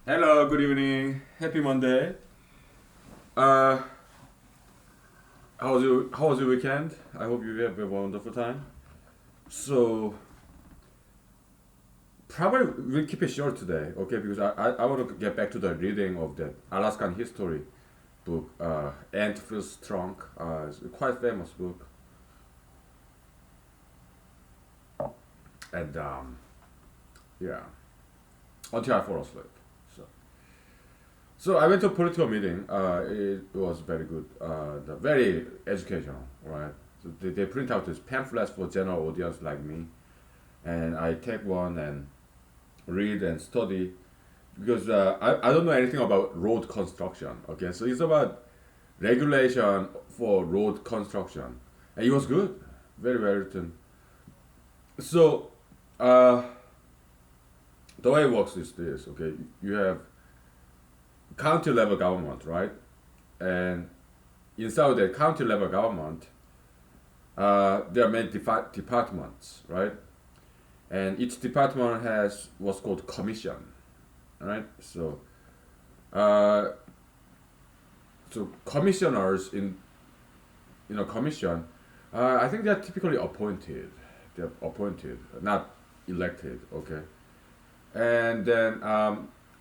Hello, good evening. Happy Monday. Uh, how was your weekend? I hope you have a wonderful time. So probably we'll keep it short today, okay? Because I want to get back to the reading of the Alaskan history book. Ant Feels Strong. It's a quite famous book, and yeah, until I fall asleep. So. So I went to a political meeting. It was very good. Very educational, right? So they print out these pamphlets for general audience like me, and I take one and read and study because I don't know anything about road construction. Okay, so it's about regulation for road construction, and it was good, very well written. So uh, the way it works is this. Okay, you have county level government, right? And inside the county level government, there are many departments, right? And each department has what's called commission, right? Uh, so commissioners in a commission, I think they're typically appointed. They're appointed, not elected. Okay, and then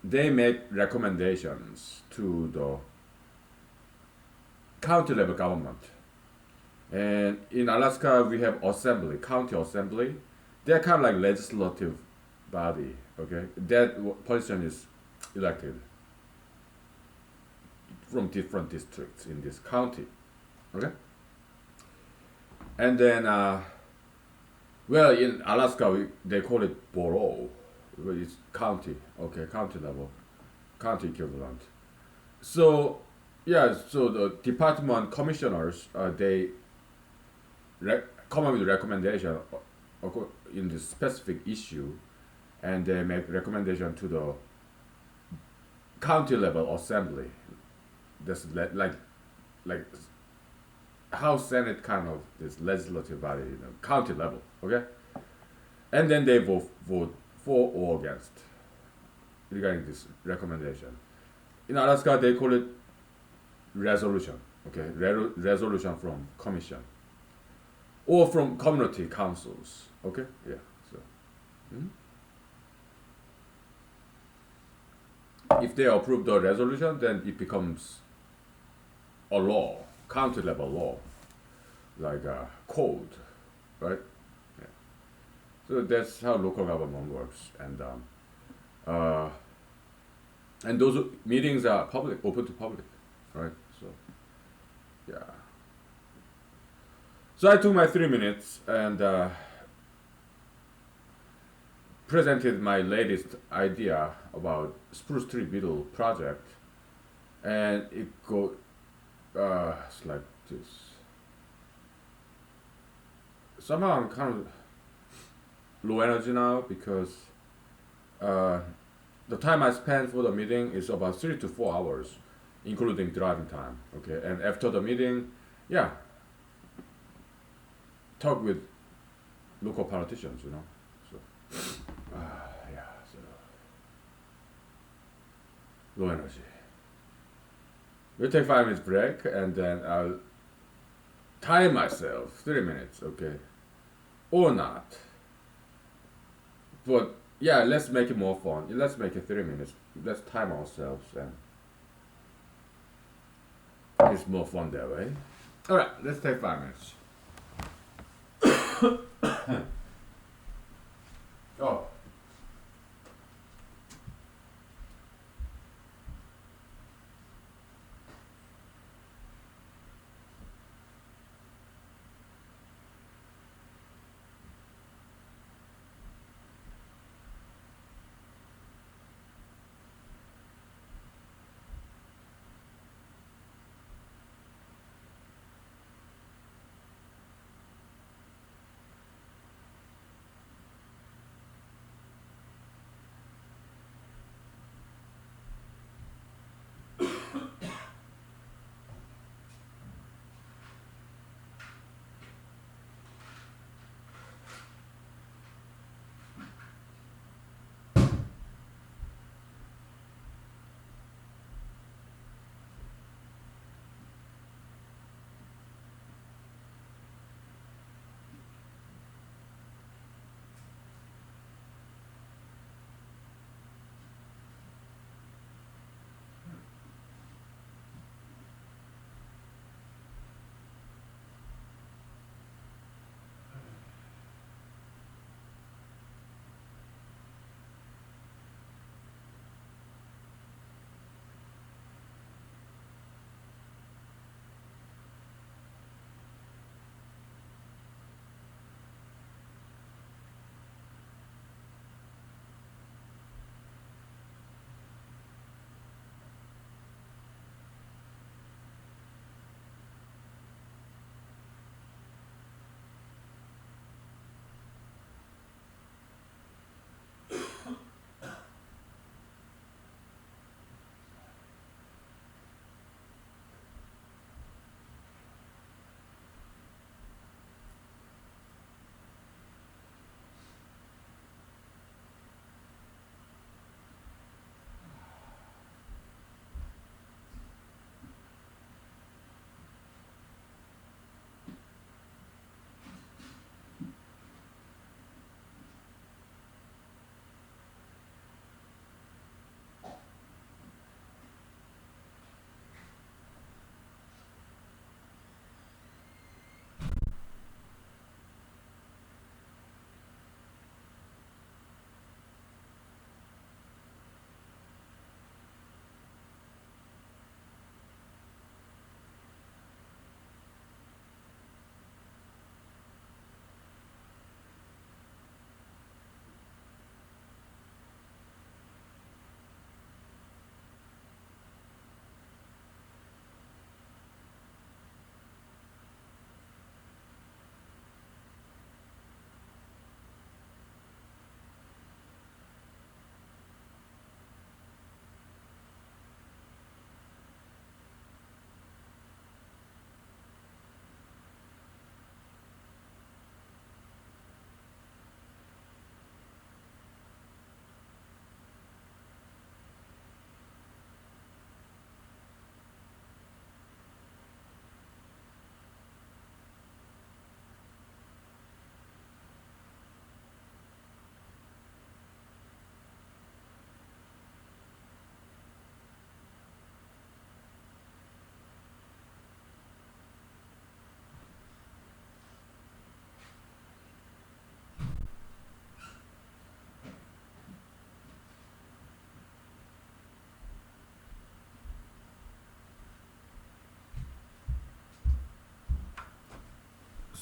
they make recommendations to the county level government. And in Alaska, we have assembly, county assembly. They're kind of like legislative body. Okay, that position is elected from different districts in this county. Okay, and then well, in Alaska, they call it borough. Well, it's county. Okay, county level, county equivalent. So yeah, so the department commissioners they come up with a recommendation in this specific issue, and they make recommendation to the county level assembly. That's like House Senate kind of this legislative body, county level. Okay, and then they vote for or against regarding this recommendation. In Alaska, they call it resolution. Okay, resolution from commission or from community councils. Okay, yeah. So, mhm. If they approve the resolution, then it becomes a law, county level law, like a code, right? Yeah. So that's how local government works, uh, and those meetings are public, open to public, right? So yeah. So I took my 3 minutes and presented my latest idea about spruce tree beetle project, and it's like this. Somehow I'm kind of low energy now because uh, the time I spent for the meeting is about 3 to 4 hours, including driving time. Okay, and after the meeting, yeah, talk with local politicians. So yeah, so low energy. We'll take 5 minutes break and then I'll time myself 3 minutes, okay, or not. But yeah, let's make it more fun. Let's make it 3 minutes. Let's time ourselves and it's more fun that way. All right, let's take 5 minutes. Oh,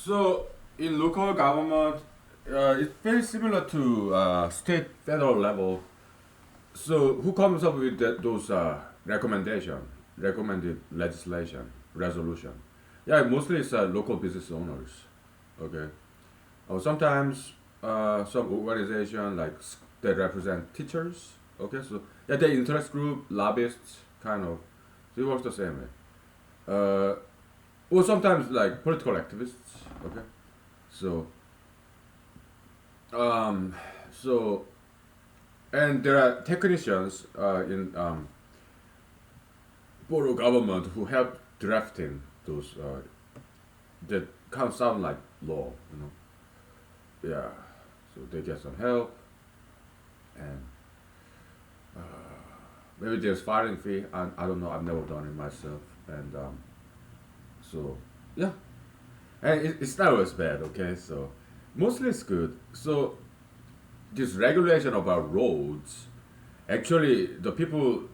So in local government, it's very similar to state federal level. So who comes up with those recommended legislation, resolution? Yeah, mostly it's local business owners. Okay. Sometimes some organization like they represent teachers. Okay, so yeah, the interest group, lobbyists, kind of. So it works the same way. Uh, or sometimes like political activists. Okay, so um, so and there are technicians in borough government who help drafting those that kind of sound like law. Yeah. So they get some help and maybe there's filing fee. I don't know. I've never done it myself. And so yeah, and it's not always bad. Okay, so mostly it's good. So this regulation about roads, actually, the people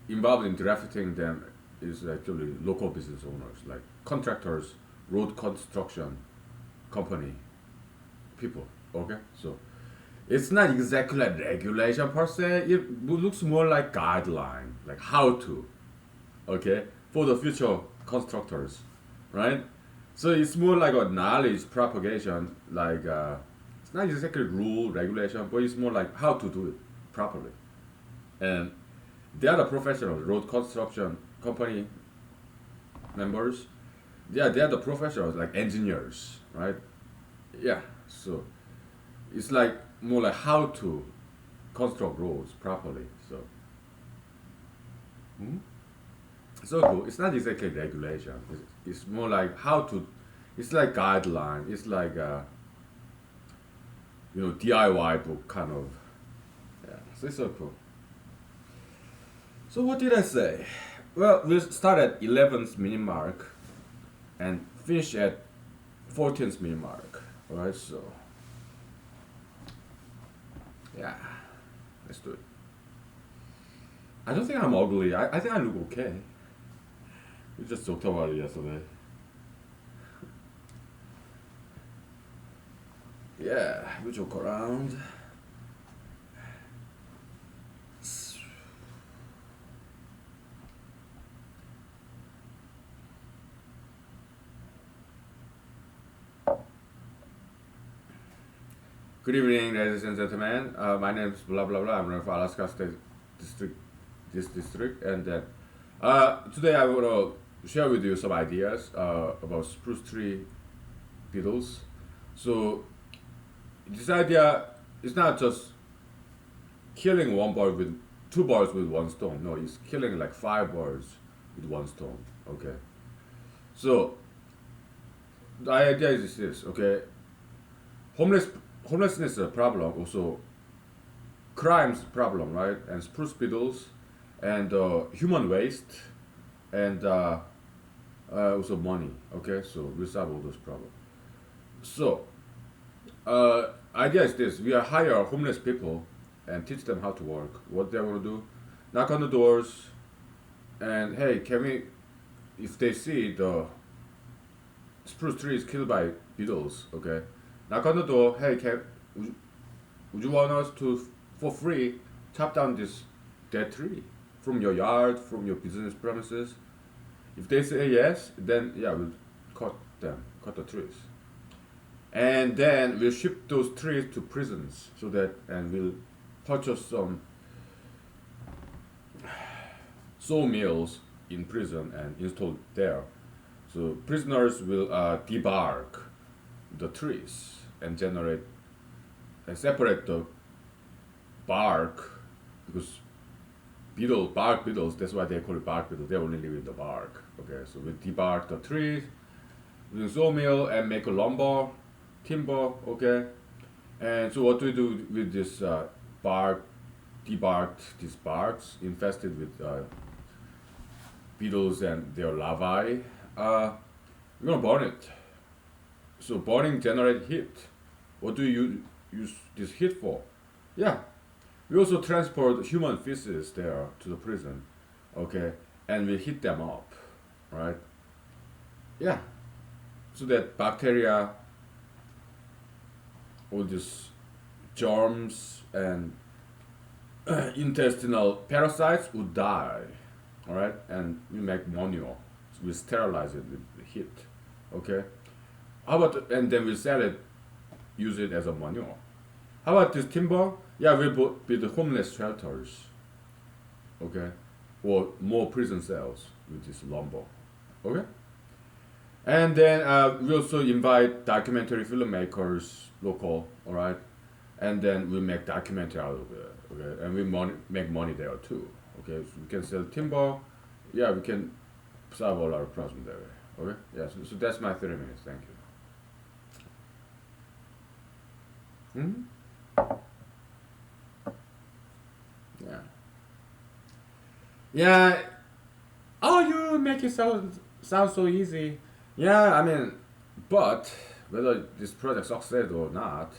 involved in drafting them is actually local business owners, like contractors, road construction company people. Okay, so it's not exactly a regulation per se. It looks more like guideline, like how to, okay, for the future constructors, right? So it's more like a knowledge propagation, like it's not exactly rule regulation, but it's more like how to do it properly. And the other professionals, road construction company members, yeah, they are the professionals, like engineers, right? Yeah, so it's like more like how to construct roads properly. So, hmm? So cool. It's not exactly regulation. It's more like how to. It's like guideline. It's like DIY book kind of. Yeah. So it's so cool. So what did I say? Well, we'll start at 11th minute mark and finish at 14th minute mark. Alright. So yeah, let's do it. I don't think I'm ugly. I think I look okay. We just talked about it yesterday. Yeah, we joke around. Good evening, ladies and gentlemen. My name is blah blah blah. I'm running for Alaska State District, this district, and then today I want to share with you some ideas about spruce tree beetles. So this idea is not just killing one bird with two birds with one stone. No, it's killing like five birds with one stone. Okay. So the idea is this. Okay. Homeless homelessness is a problem. Also, crimes problem, right? And spruce beetles, and human waste, and also money. Okay. So we solve all those problems. So idea is this: we hire homeless people and teach them how to work, what they want to do, knock on the doors, and hey, can we? If they see the spruce tree is killed by beetles, okay, knock on the door. Hey, would you want us to, for free, chop down this dead tree from your yard, from your business premises? If they say yes, then yeah, we'll cut the trees, and then we'll ship those trees to prisons so that, and we'll purchase some sawmills in prison and install there. So prisoners will debark the trees and generate and separate the bark, because bark beetles, that's why they call it bark beetles. They only live in the bark. Okay, so we debark the trees with a sawmill and make a lumber, timber. Okay, and so what do we do with this bark? Debarked these barks infested with beetles and their larvae. We're gonna burn it. So burning generate heat. What do you use this heat for? Yeah, we also transport human feces there to the prison, okay, and we heat them up, right? Yeah, so that bacteria all these germs and intestinal parasites would die, all right, and we make manure. So we sterilize it with heat, okay. How about and then we sell it, use it as a manure. How about this timber? Yeah, we build homeless shelters, okay, or more prison cells with this lumber, okay. And then we also invite documentary filmmakers, local, all right, and then we make documentary out of it, okay, and we make money there too, okay. So we can sell timber, yeah, we can solve a lot of problems that way, okay. Yeah, so that's my 30 minutes. Thank you. Yeah. Yeah. Oh, you make it sound so easy. Yeah, I mean, but whether this project succeeds or not,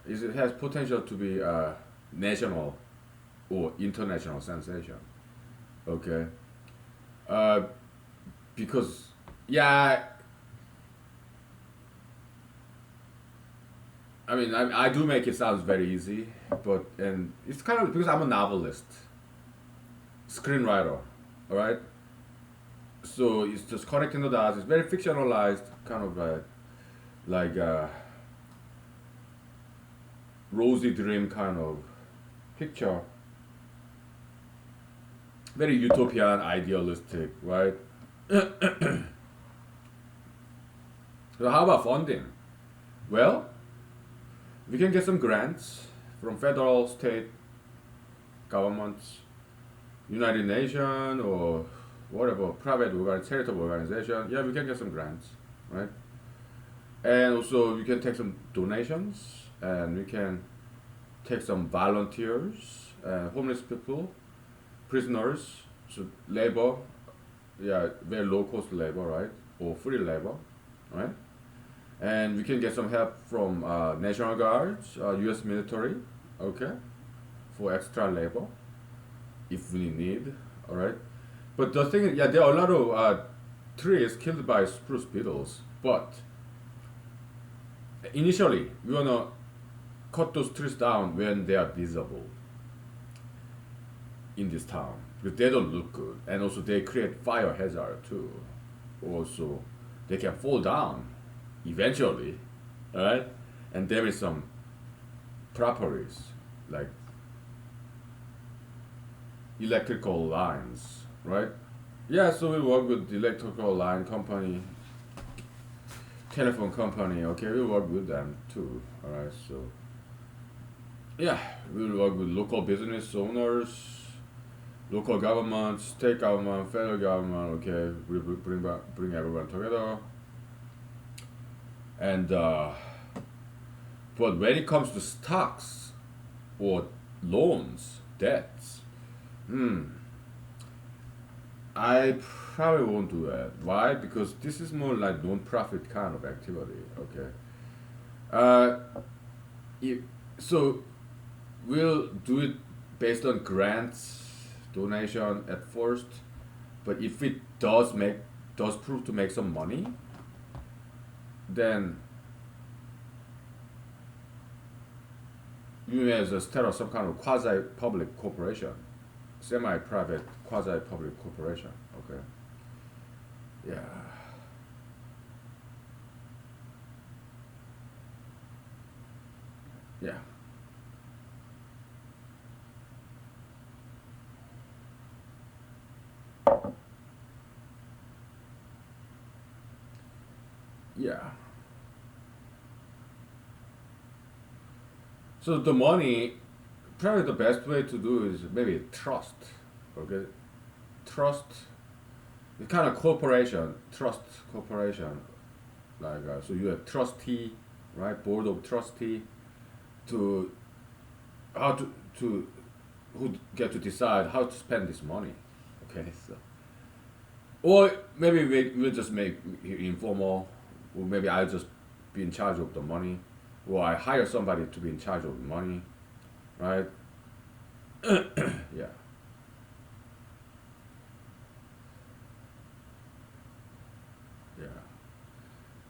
is it has potential to be a national or international sensation. Okay. Uh, because yeah, I mean, I do make it sound very easy, but and it's kind of because I'm a novelist, screenwriter, all right. So it's just connecting the dots. It's very fictionalized, kind of like a rosy dream kind of picture. Very utopian, idealistic, right? So how about funding? Well, we can get some grants from federal, state governments, United Nations, or whatever private charitable organization. Yeah, we can get some grants, right? And also we can take some donations, and we can take some volunteers, homeless people, prisoners, so labor, yeah, very low cost labor, right, or free labor, right? And we can get some help from National Guards, U.S. military, okay, for extra labor if we need, all right. But the thing is, yeah, there are a lot of trees killed by spruce beetles, but initially we wanna cut those trees down when they are visible in this town because they don't look good, and also they create fire hazard too. Also, they can fall down eventually, right? And there is some properties like electrical lines, right? Yeah, so we work with the electrical line company, telephone company. Okay, we work with them too. All right, so yeah, we work with local business owners, local government, state government, federal government. Okay, we bring everyone together. And but when it comes to stocks or loans, debts, hmm, I probably won't do that. Why? Because this is more like non-profit kind of activity. Okay. Uh, if, so we'll do it based on grants, donation at first, but if it does prove to make some money, then you may as well start up some kind of quasi-public corporation, semi-private quasi-public corporation. Okay. Yeah. Yeah. Yeah. So the money, probably the best way to do is maybe trust. Okay. Trust, the kind of corporation, trust corporation, like so you have trustee, right? Board of trustee to how to who get to decide how to spend this money. Okay, so or maybe we'll just make it informal, or maybe I'll just be in charge of the money, or I hire somebody to be in charge of the money, right? Yeah, yeah,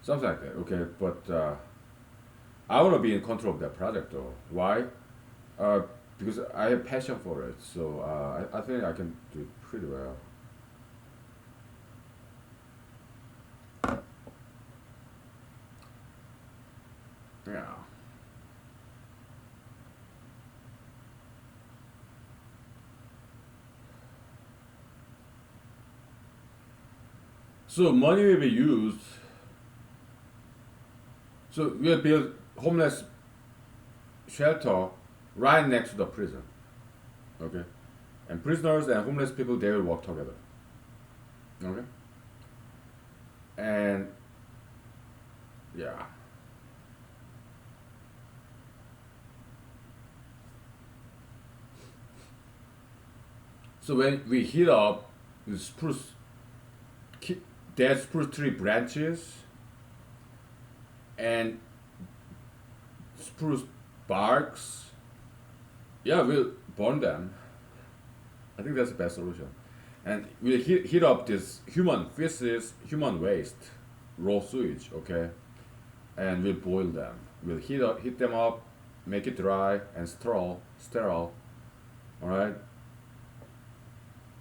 something like that. Okay, but I want to be in control of that project though. Why? Uh, because I have passion for it. So I think I can do pretty well. Yeah. So money will be used. So we'll build homeless shelter right next to the prison. Okay. And prisoners and homeless people they will work together. Okay. And yeah. So when we heat up the spruce, dead spruce tree branches and spruce barks, yeah, we'll burn them. I think that's the best solution. And we'll heat up this human feces, human waste, raw sewage, okay? And we'll boil them. We'll heat them up, make it dry and sterile, all right?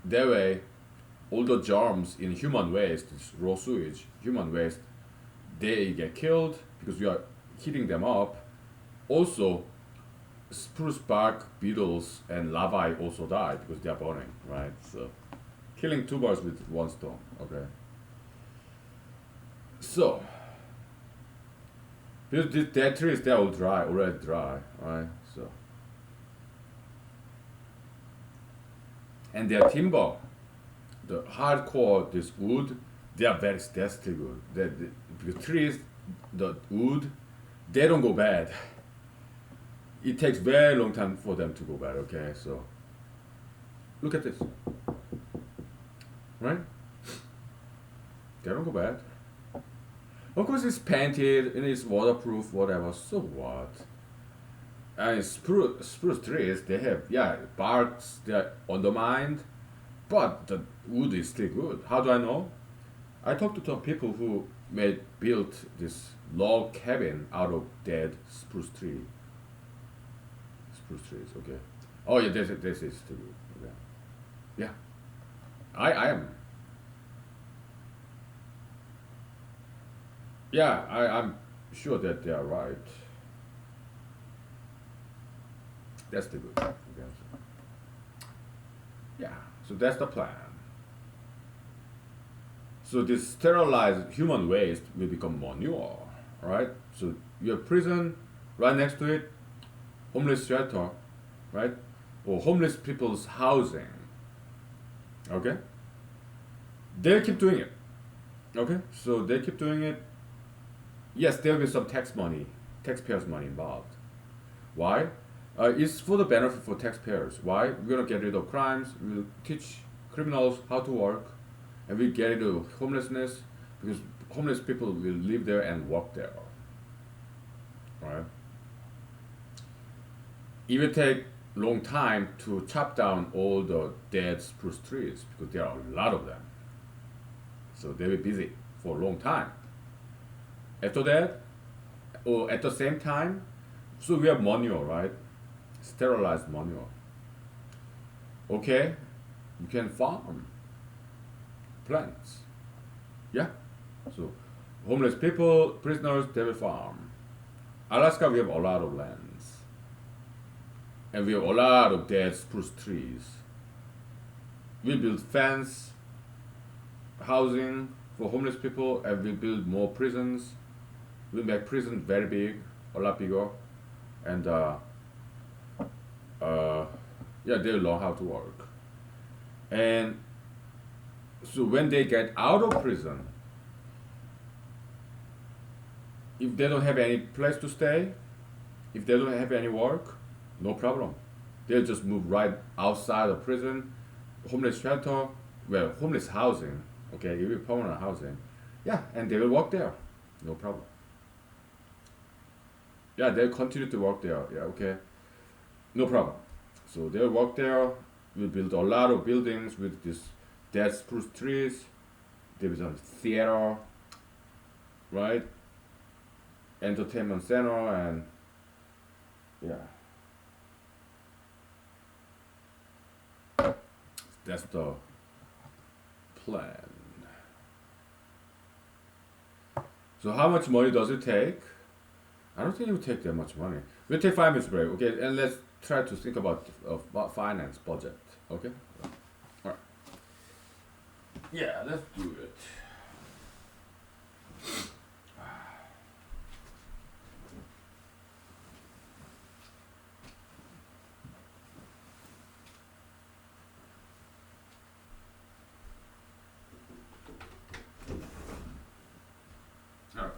That way, all the germs in human waste, this raw sewage, human waste, they get killed because we are heating them up. Also, spruce bark beetles and larvae also die because they are burning, right? So, killing two birds with one stone. Okay. So, because these dead trees they're all dry, already dry, right? So, and their timber, the hardcore this wood, they are very that's still good. Because trees, the wood, they don't go bad. It takes very long time for them to go bad. Okay, so look at this, right? They don't go bad. Of course, it's painted and it's waterproof, whatever. So what? And spruce trees, they have yeah barks, they're undermined, but the wood is still good. How do I know? I talked to some people who built this log cabin out of dead spruce trees. Okay. Oh yeah, this is still good. Okay. Yeah, I am. Yeah, I'm sure that they are right. That's the good. Okay. Yeah, so that's the plan. So this sterilized human waste will become manure, right? So you have prison right next to it, homeless shelter, right? Or homeless people's housing. Okay? They keep doing it. Okay? So they keep doing it. Yes, there will be some taxpayers' money involved. Why? It's for the benefit for taxpayers. Why? We're gonna get rid of crimes. We'll teach criminals how to work, and we get rid of homelessness because homeless people will live there and work there. Right? It will take long time to chop down all the dead spruce trees because there are a lot of them. So they will be busy for a long time. After that, or at the same time, so we have manure, right? Sterilized manure. Okay, you can farm plants. Yeah. So homeless people, prisoners, they will farm. Alaska, we have a lot of lands, and we have a lot of dead spruce trees. We build fence, housing for homeless people, and we build more prisons. We make prison very big, a lot bigger, and uh, yeah, they learn how to work. And so when they get out of prison, if they don't have any place to stay, if they don't have any work, no problem. They'll just move right outside of prison, homeless shelter, well, homeless housing. Okay, it will be permanent housing. Yeah, and they will work there, no problem. Yeah, they'll continue to work there. Yeah, okay, no problem. So they'll work there. We'll build a lot of buildings with these dead spruce trees. There is a theater, right? entertainment center, and yeah, that's the plan. So how much money does it take? I don't think it would take that much money. We'll take 5 minutes break, okay? And let's try to think about finance budget, okay? All right. Yeah, let's do it. All right.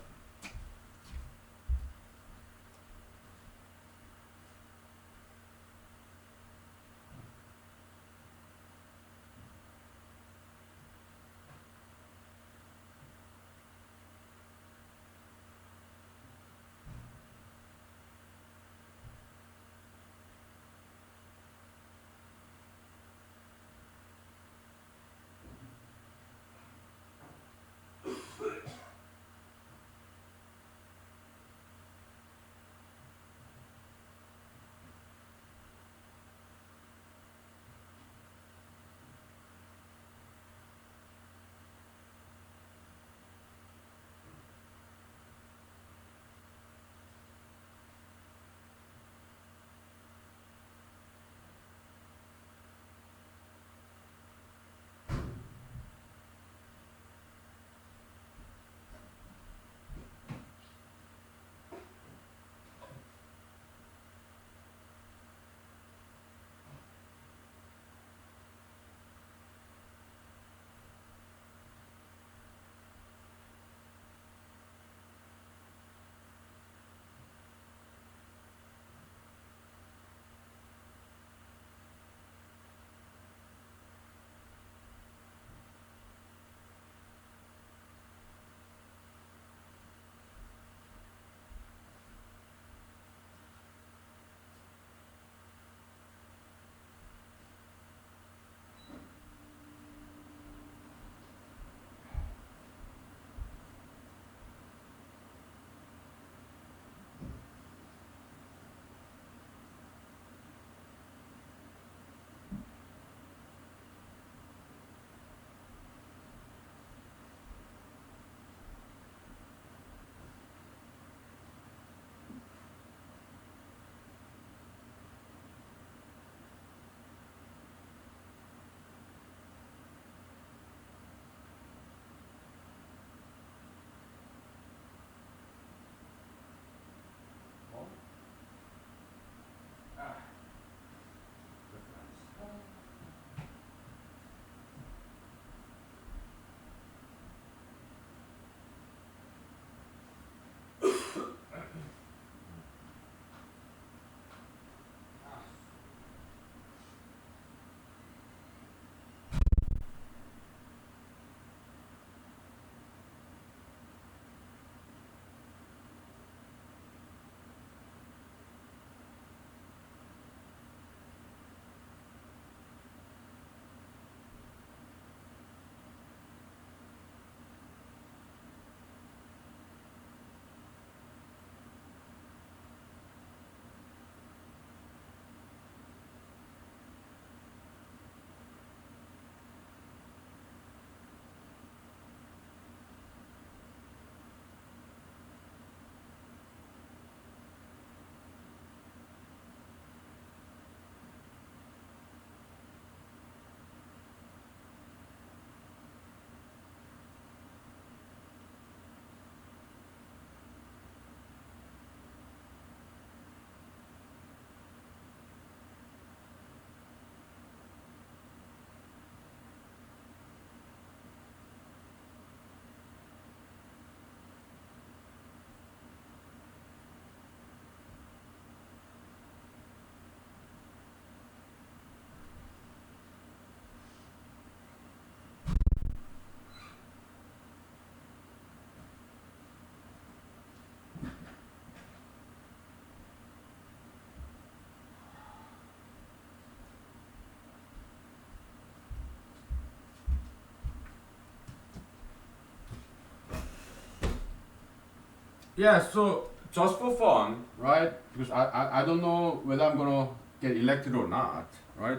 Yeah, so just for fun, right? Because I don't know whether I'm gonna get elected or not, right?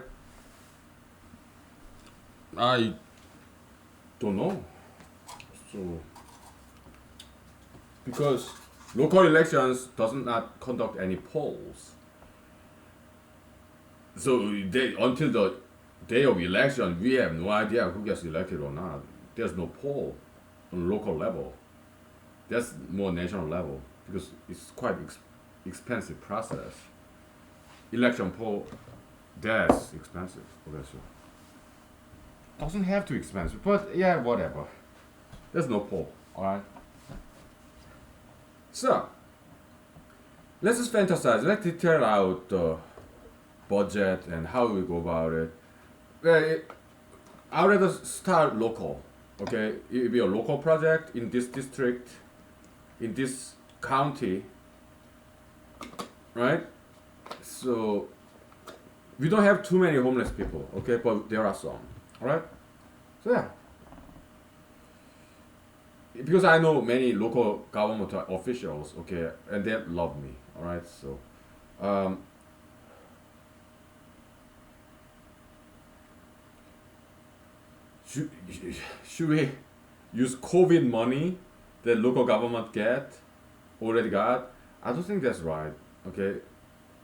I don't know. So because local elections does not conduct any polls, so they until the day of election, we have no idea who gets elected or not. There's no poll on local level. That's more national level because it's quite expensive process. Election poll, that's expensive. Okay, so doesn't have to expensive, but yeah, whatever. There's no poll. All right. So let's just fantasize. Let's detail out the budget and how we go about it. Well, I'd rather start local. Okay, it will be a local project in this district, in this county, right? So we don't have too many homeless people, okay, but there are some, all right? So yeah, because I know many local government officials, okay, and they love me, all right? So um, should, should we use COVID money that local government already got? I don't think that's right. Okay,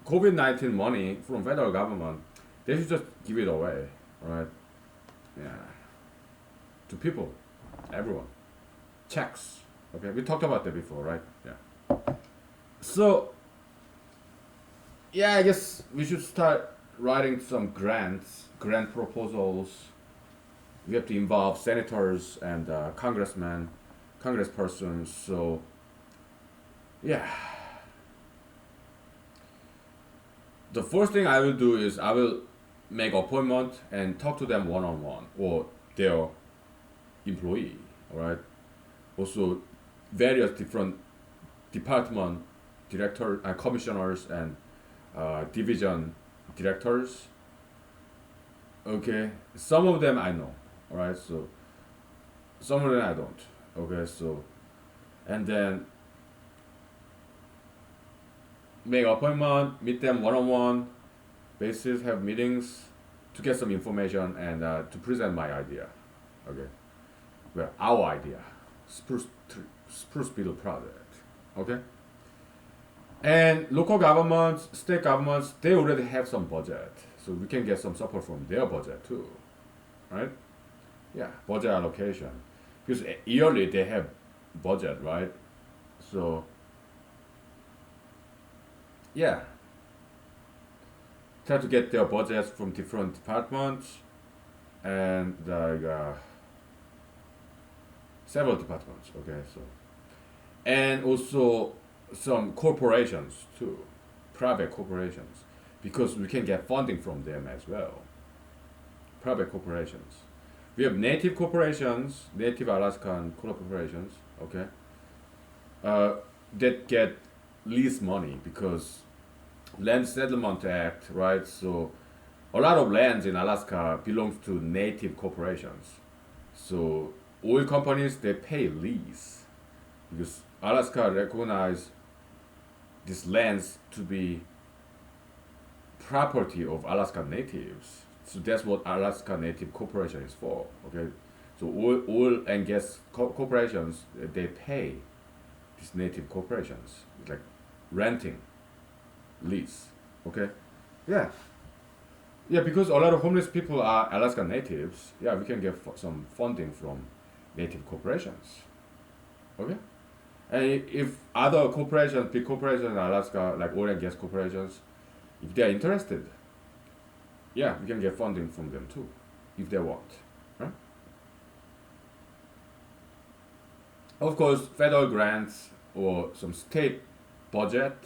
COVID-19 money from federal government, they should just give it away, right? Yeah, to people, everyone, checks. Okay, we talked about that before, right? Yeah. So yeah, I guess we should start writing some grant proposals. We have to involve senators and congressmen, congresspersons. So yeah, the first thing I will do is I will make appointment and talk to them one on one or their employee. All right. Also, various different department director commissioners and division directors. Okay, some of them I know. All right, so some of them I don't. Okay, so and then make appointment, meet them one on one basis, have meetings to get some information and to present my idea. Okay, well, our idea, Spruce Beetle project. Okay, and local governments, state governments, they already have some budget, so we can get some support from their budget too, right? Yeah, budget allocation, because yearly they have budget, right? So yeah, try to get their budgets from different departments and several departments. Okay, so and also some corporations too, private corporations, because we can get funding from them as well. Private corporations. We have native corporations, native Alaskan corporations. Okay, that get lease money because Land Settlement Act, right? So a lot of lands in Alaska belongs to native corporations. So oil companies they pay lease because Alaska recognize these lands to be property of Alaska natives. So that's what Alaska Native Corporation is for. Okay, so oil and gas corporations they pay these native corporations. It's like renting, lease. Okay, yeah, yeah. Because a lot of homeless people are Alaska natives. Yeah, we can get some funding from native corporations. Okay, and if other corporations, big corporations in Alaska, like oil and gas corporations, if they are interested, yeah, we can get funding from them too, if they want. Right? Of course, federal grants or some state budget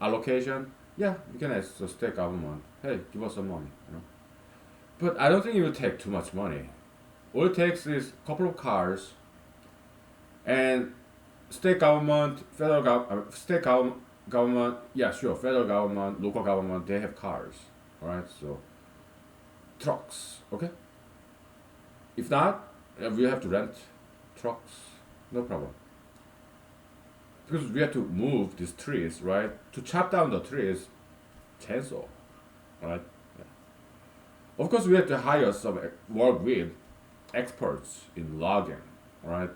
allocation, yeah, we can ask the state government, hey, give us some money, you know. But I don't think it will take too much money. All it takes is a couple of cars, and state government, government, yeah, sure, federal government, local government, they have cars, all right? So trucks, okay? If not, we have to rent trucks, no problem. because we have to move these trees, right? To chop down the trees, chainsaw, right? Of course, we have to hire some work with experts in logging, right?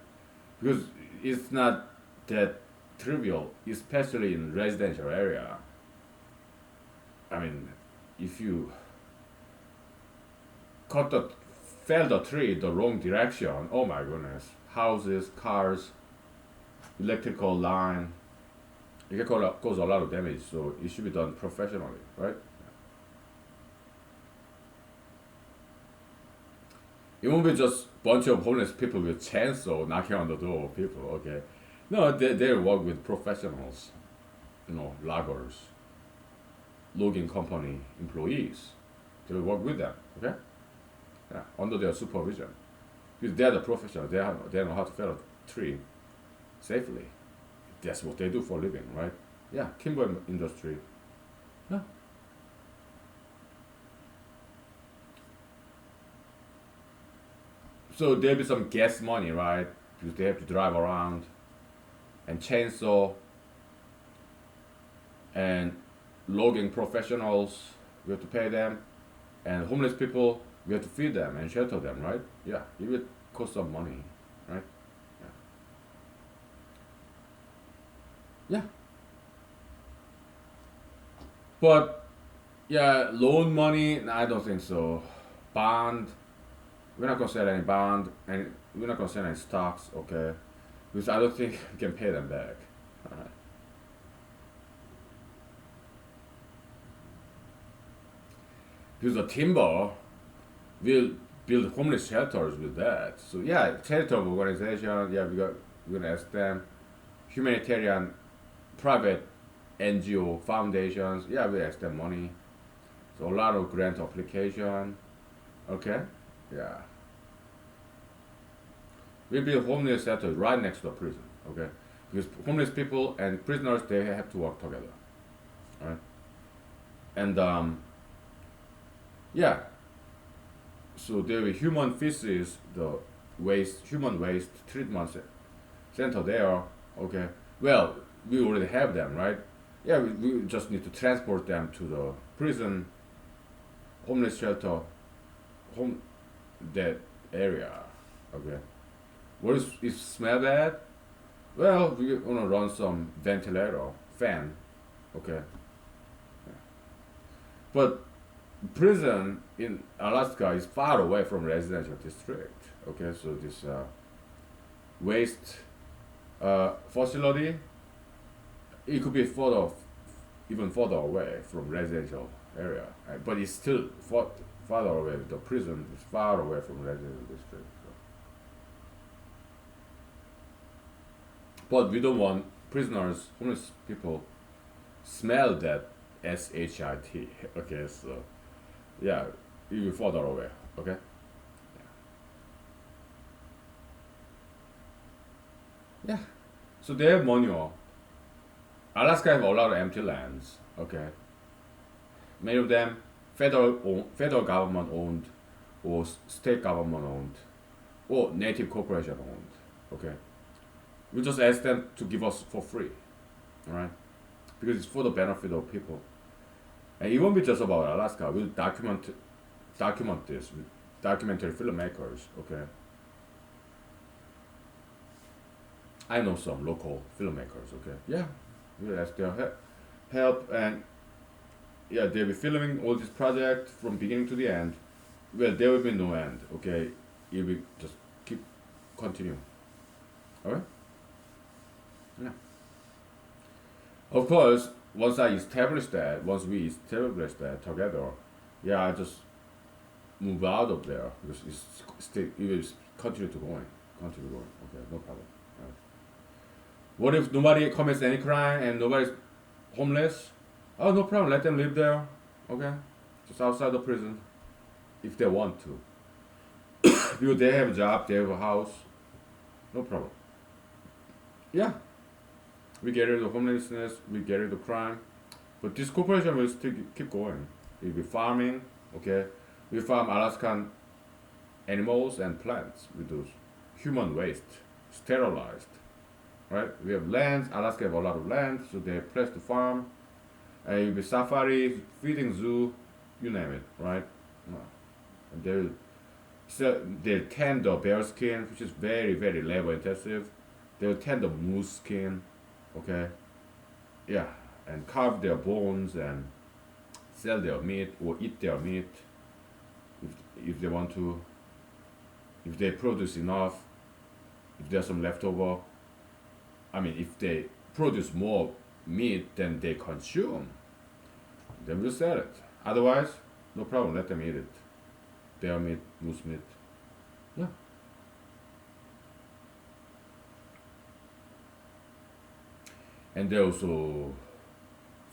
Because it's not that trivial, especially in residential area. I mean, if you cut the fell the tree the wrong direction, oh my goodness, houses, cars, electrical line, it can cause a lot of damage. So it should be done professionally, right? It won't be just bunch of homeless people with chainsaw knocking on the door of people. Okay, no, they work with professionals, loggers, logging company employees. They work with them. Okay, yeah, under their supervision because they're the professionals. They know how to fell a tree safely. That's what they do for a living, right? Yeah, timber industry. Yeah. So there'll be some gas money, right? Because they have to drive around and chainsaw and logging professionals. We have to pay them, and homeless people we have to feed them and shelter them, right? Yeah, it will cost some money, right? Yeah. Yeah. But yeah, loan money, nah, I don't think so. Bond, we're not gonna sell any bond, and we're not gonna sell any stocks, okay? Because I don't think we can pay them back. Alright. Because the timber will build homeless shelters with that. So yeah, charitable organization, yeah, we're gonna ask them. Humanitarian private NGO foundations, yeah, we ask them money. So a lot of grant application, okay? Yeah. Will be a homeless shelter right next to the prison. Okay, because homeless people and prisoners they have to work together. All right, and yeah, so there will be human feces, the human waste treatment center there. Okay, well we already have them, right? Yeah, we just need to transport them to the prison, homeless shelter, home that area. Okay, what is it smell bad? Well, we're gonna run some ventilator, fan, okay. But prison in Alaska is far away from residential district. Okay, so this waste facility, it could be even further away from residential area, but it's still farther away. The prison is far away from residential district. So. But we don't want prisoners, homeless people, smell that shit. Okay, so yeah, even further away. Okay. Yeah. So they have manual. Alaska have a lot of empty lands. Okay. Many of them federal government owned, or state government owned, or native corporation owned. Okay. We just ask them to give us for free. All right. Because it's for the benefit of people. And it won't be just about Alaska. We'll document this with documentary filmmakers. Okay. I know some local filmmakers. Okay. Yeah. We'll ask their help, and yeah, they'll be filming all this project from beginning to the end. Well, there will be no end. Okay. It will just keep continue. Alright. Yeah. Of course, once we establish that together, yeah, I just move out of there because it will continue going. Okay, no problem. Right. What if nobody commits any crime and nobody's homeless? Oh, no problem. Let them live there. Okay, just outside the prison, if they want to. Because they have a job, they have a house, no problem. Yeah, we get rid of homelessness, we get rid of crime, but this corporation will still keep going. We'll be farming, okay? We farm Alaskan animals and plants with those human waste, sterilized, right? We have land. Alaska have a lot of land, so they have place to farm. You'll be safari, feeding zoo, you name it, right? And they'll tan the bear skin, which is very very labor intensive. They'll tan the moose skin, okay? Yeah, and carve their bones and sell their meat or eat their meat if they want to. If they produce enough, if there's some leftover, I mean, if they produce more meat than they consume, then we'll sell it. Otherwise, no problem, let them eat it. Bear meat, moose meat. Yeah. And they also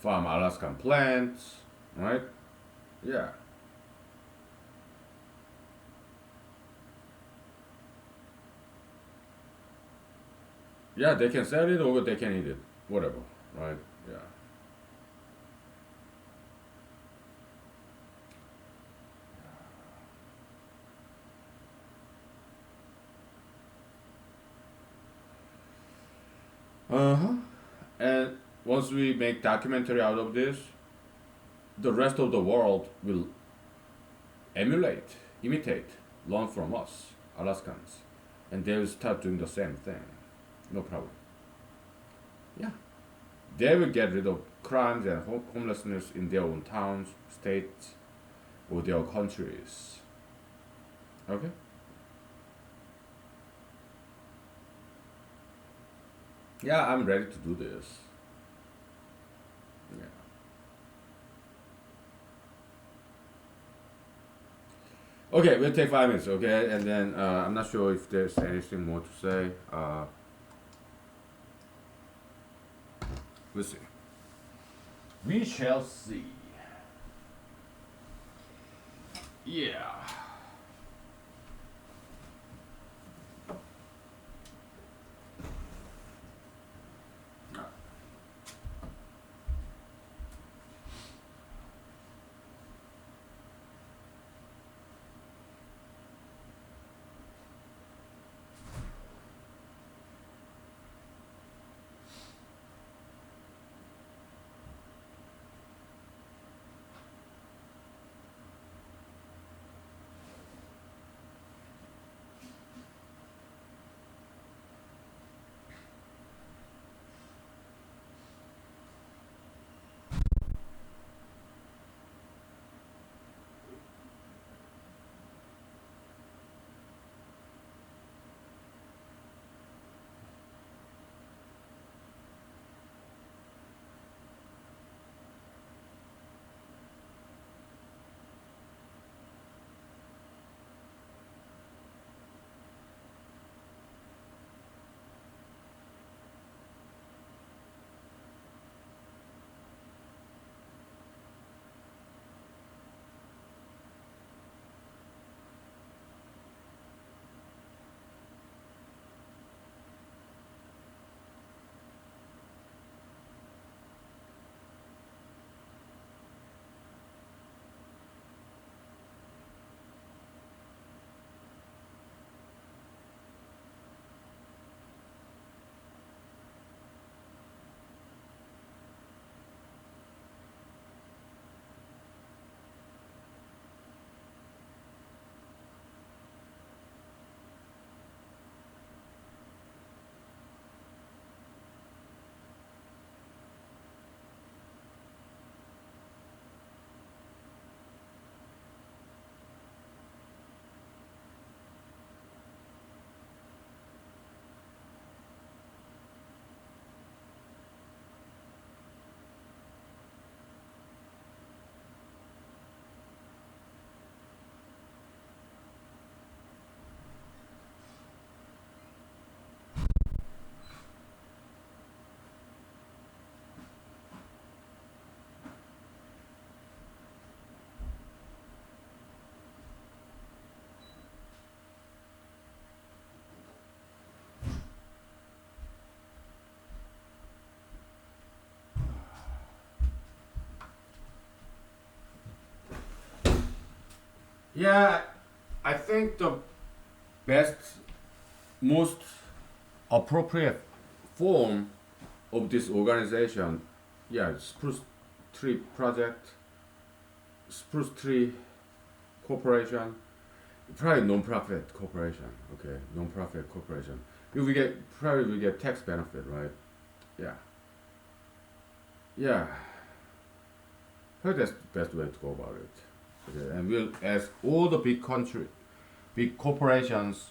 farm Alaskan plants, right? Yeah. Yeah, they can sell it or they can eat it. Whatever, right? Yeah. Uh huh. And once we make documentary out of this, the rest of the world will emulate, imitate, learn from us, Alaskans, and they'll start doing the same thing. No problem. Yeah. They will get rid of crimes and homelessness in their own towns, states, or their countries. Okay? Yeah, I'm ready to do this. Yeah. Okay, we'll take 5 minutes, okay? And then I'm not sure if there's anything more to say. We'll see. We shall see. Yeah. Yeah, I think the best, most appropriate form of this organization, yeah, Spruce Tree Project, Spruce Tree Corporation, probably non-profit corporation. Okay, non-profit corporation. We get probably we get tax benefit, right? Yeah, yeah. Probably that's the best way to go about it. Okay, and we'll ask all the big corporations,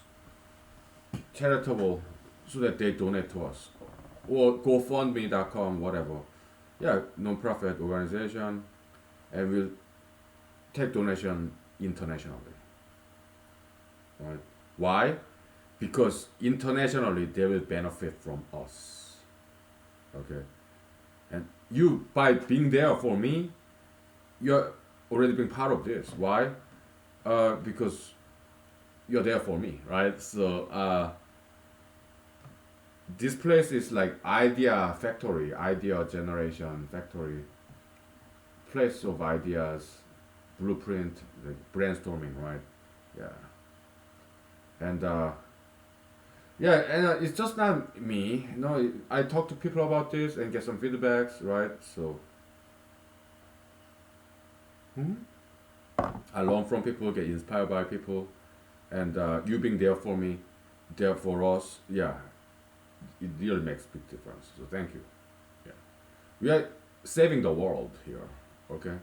charitable, so that they donate to us, or GoFundMe.com, whatever. Yeah, non-profit organization, and we'll take donation internationally. Right? Why? Because internationally they will benefit from us. Okay, and you by being there for me, you're already being part of this. Why? Because you're there for me, right? So this place is like idea factory, idea generation factory, place of ideas, blueprint, like brainstorming, right? Yeah, and yeah, and it's just not me. No, I talk to people about this and get some feedbacks, right? So I learn from people, get inspired by people, and you being there for me, there for us, yeah, it really makes big difference. So thank you. Yeah, we are saving the world here. Okay.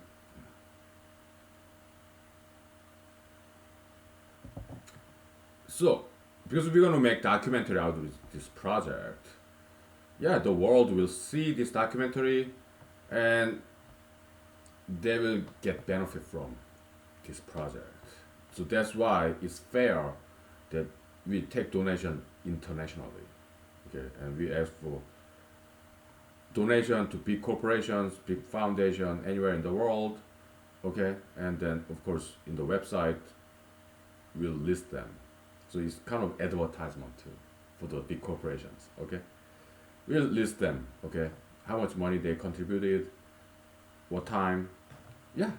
So because we're gonna make documentary out of this project, yeah, the world will see this documentary, and they will get benefit from this project. So that's why it's fair that we take donation internationally. Okay, and we ask for donation to big corporations, big foundation anywhere in the world. Okay, and then of course in the website we'll list them. So it's kind of advertisement too for the big corporations. Okay, we'll list them. Okay, how much money they contributed, what time. Yeah,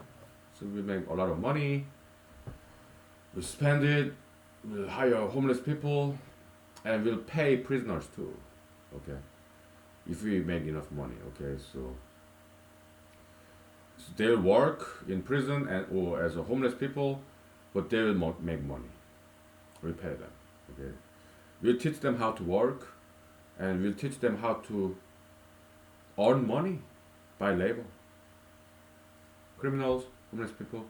so we make a lot of money. We'll spend it. We'll hire homeless people, and we'll pay prisoners too. Okay, if we make enough money. Okay, so they'll work in prison and or as a homeless people, but they will make money. We pay them. Okay, we'll teach them how to work, and we'll teach them how to earn money by labor. Criminals, homeless people,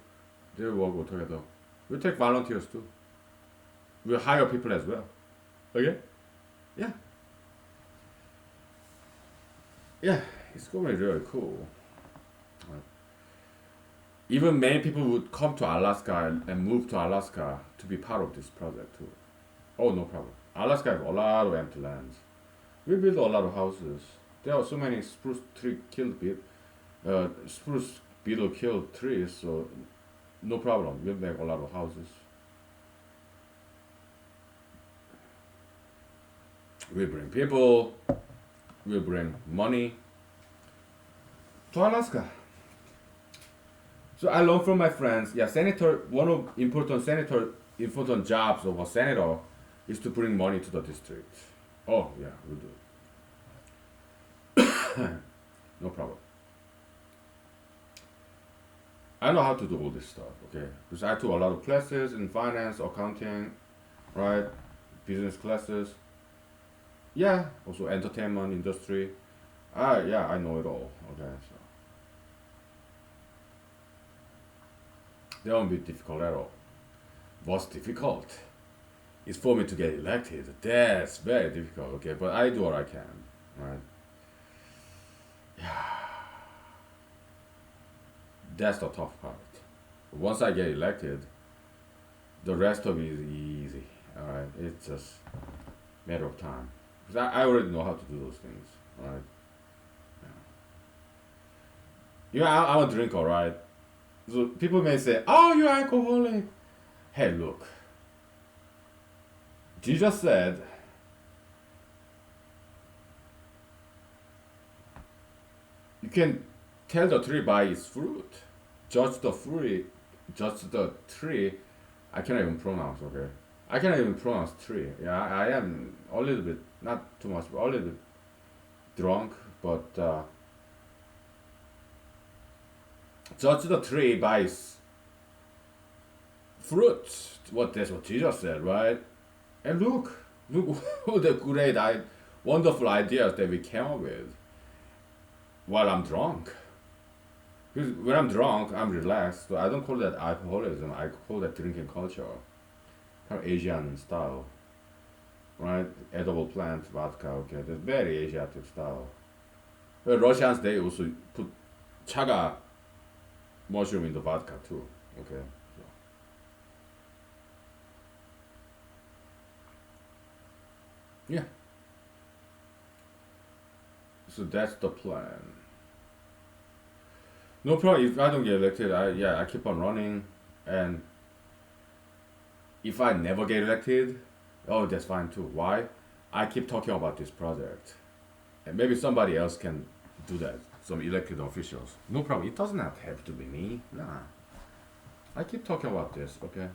they'll work all together. We'll take volunteers too. We'll hire people as well. Okay? Yeah. Yeah, it's going to be really cool. Right. Even many people would come to Alaska and move to Alaska to be part of this project too. Oh, no problem. Alaska has a lot of empty lands. We build a lot of houses. There are so many spruce beetle killed trees, so no problem. We'll make a lot of houses. We bring people. We bring money to Alaska. So I learned from my friends. Yeah, senator. One of important jobs of a senator is to bring money to the district. Oh yeah, we do. No problem. I know how to do all this stuff. Okay, because I took a lot of classes in finance, accounting, right, business classes. Yeah, also entertainment industry. Yeah, I know it all. Okay, so that won't be difficult at all. What's difficult is for me to get elected. That's very difficult. Okay, but I do what I can. Right. Yeah, that's the tough part. Once I get elected, the rest of it is easy. All right, it's just matter of time. Because I already know how to do those things. All right. You know, I'm a drinker, right? So people may say, "Oh, you're alcoholic." Hey, look. Jesus said, "You can tell the tree by its fruit. Judge the fruit. Judge the tree." I cannot even pronounce. Okay. I cannot even pronounce tree. Yeah, I am a little bit, not too much, but a little bit drunk, but judge the tree by its fruits. That's what Jesus said, right? And look, all the great, wonderful ideas that we came up with while I'm drunk. Because when I'm drunk, I'm relaxed. So I don't call that alcoholism. I call that drinking culture, kind of Asian style, right? Edible plant vodka. Okay, that's very Asiatic style. But Russians they also put chaga mushroom in the vodka too. Okay, so yeah. So that's the plan. No problem. If I don't get elected, I keep on running, and if I never get elected, oh that's fine too. Why? I keep talking about this project, and maybe somebody else can do that. Some elected officials. No problem. It does not have to be me. Nah. I keep talking about this. Okay.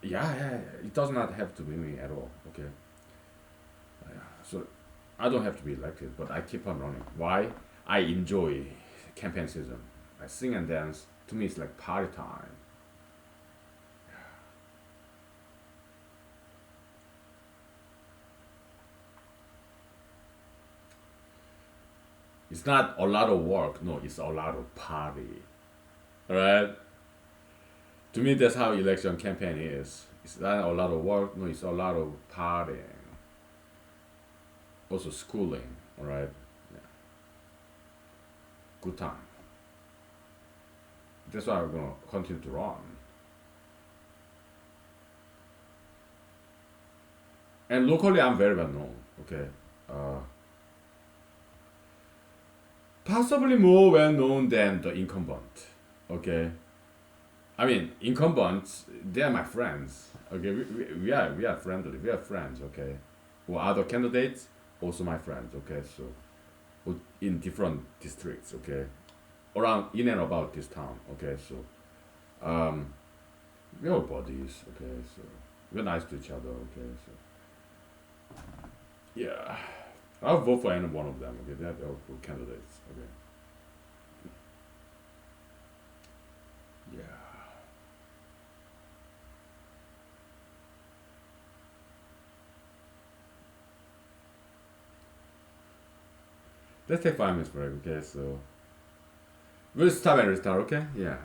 Yeah. It does not have to be me at all. Okay. So I don't have to be elected, but I keep on running. Why? I enjoy campaign season. I sing and dance. To me, it's like party time. It's not a lot of work. No, it's a lot of party. Alright? To me, that's how election campaign is. It's not a lot of work. No, it's a lot of partying. Also schooling. Alright? Yeah. Good time. That's why I'm gonna continue to run. And locally, I'm very well known. Okay. Uh, Possibly more well known than the incumbent. Okay. I mean, incumbents, they are my friends. Okay, we are friendly. We are friends. Okay, or other candidates, also my friends. Okay, so in different districts. Okay, around in and about this town. Okay, so um, we are buddies. Okay, so we're nice to each other. Okay, so yeah, I'll vote for any one of them. Okay, they're all good candidates. Okay, yeah. Let's take 5 minutes break. Okay, so we'll stop and restart. Okay, yeah.